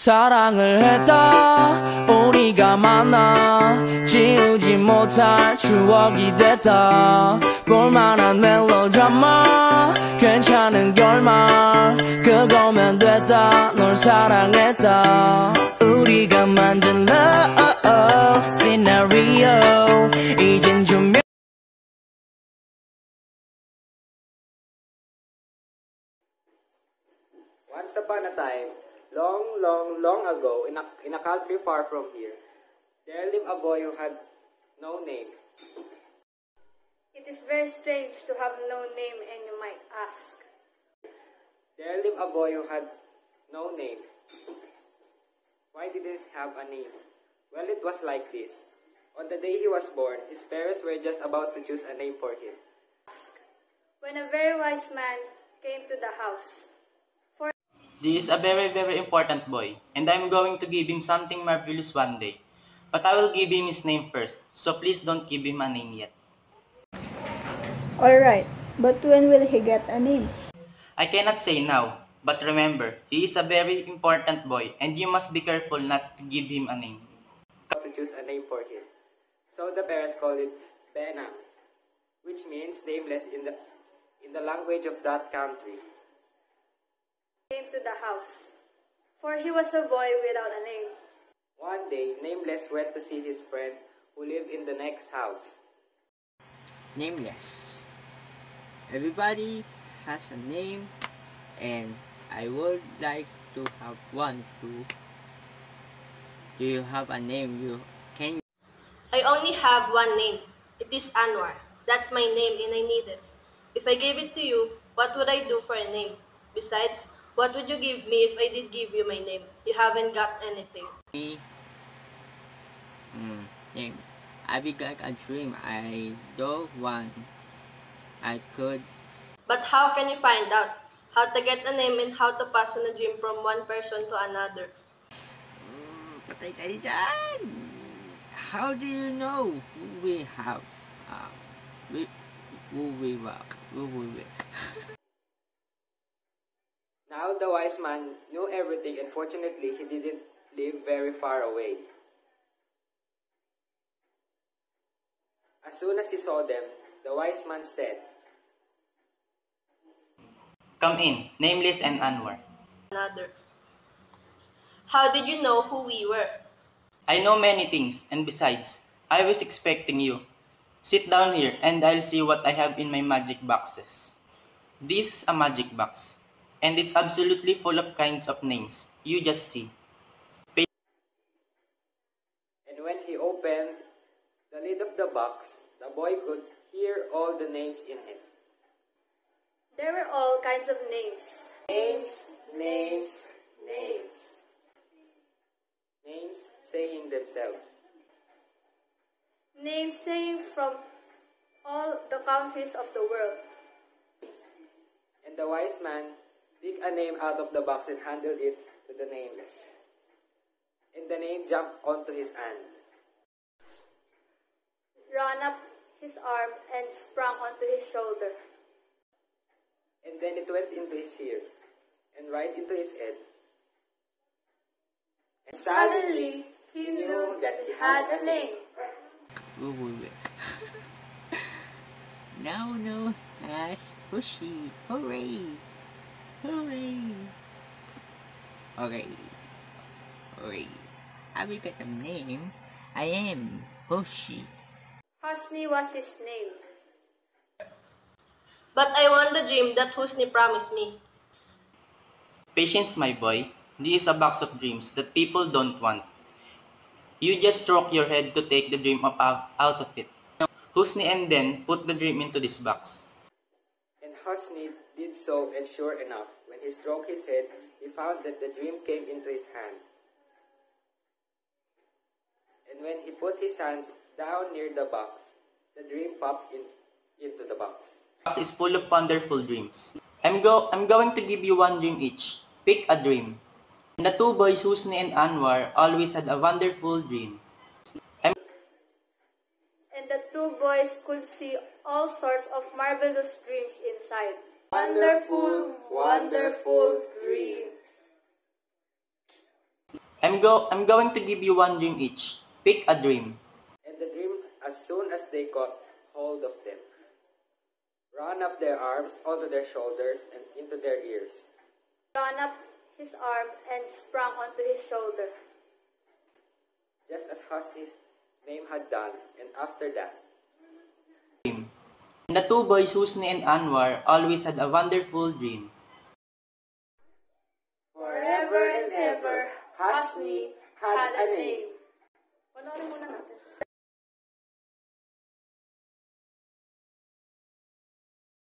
사랑을 했다 우리가 만나 지우지 못할 추억이 됐다 볼만한 멜로드라마 괜찮은 결말 그거면 됐다 널 사랑했다 우리가 만든 love scenario 이젠 좀 Once upon a time, long ago, in a country far from here, there lived a boy who had no name. It is very strange to have no name, and you might ask. There lived a boy who had no name. Why did he have a name? Well, it was like this. On the day he was born, his parents were just about to choose a name for him. When a very wise man came to the house. This is a very important boy, and I'm going to give him something marvelous one day. But I will give him his name first, so please don't give him a name yet. Alright, but when will he get a name? I cannot say now, but remember, he is a very important boy, and you must be careful not to give him a name. To choose a name for him. So the parents called it Benam, which means nameless in the language of that country. Came to the house, for he was a boy without a name. One day, Nameless went to see his friend who lived in the next house. Nameless. Everybody has a name, and I would like to have one too. Do you have a name can? I only have one name. It is Anwar. That's my name and I need it. If I gave it to you, what would I do for a name? Besides, what would you give me if I did give you my name? You haven't got anything. Name. I began a dream I don't want. I could. But how can you find out? How to get a name and how to pass on a dream from one person to another? Patay tayo dyan! How do you know who we have? Who we Now the wise man knew everything, and fortunately he didn't live very far away. As soon as he saw them, the wise man said, Come in, Nameless and Anwar. Another. How did you know who we were? I know many things, and besides, I was expecting you. Sit down here, and I'll see what I have in my magic boxes. This is a magic box. And it's absolutely full of kinds of names. You just see. And when he opened the lid of the box, the boy could hear all the names in it. There were all kinds of names. Names saying themselves. Names saying from all the countries of the world. And the wise man picked a name out of the box and handed it to the Nameless. And the name jumped onto his hand, Ran up his arm and sprang onto his shoulder. and then it went into his ear, and right into his head. And Suddenly, he knew that he had a name. Now known as Hoshi. Hooray! Hooray! Okay. I got a name. I am Hoshi. Husni was his name. But I want the dream that Husni promised me. Patience, my boy. This is a box of dreams that people don't want. You just stroke your head to take the dream out of it. Husni and then put the dream into this box. And Husni did so, and sure enough, when he stroked his head, he found that the dream came into his hand. And when he put his hand down near the box, the dream popped into the box. The box is full of wonderful dreams. I'm going to give you one dream each. Pick a dream. And the two boys, Husni and Anwar, always had a wonderful dream. And the two boys could see all sorts of marvelous dreams inside. Wonderful dreams. I'm going to give you one dream each. Pick a dream. And the dream, as soon as they caught hold of them, ran up their arms onto their shoulders and into their ears. Ran up his arm and sprang onto his shoulder. Just as Husni's name had done, and after that, And the two boys, Husni and Anwar, always had a wonderful dream. Forever and ever, Husni had a name.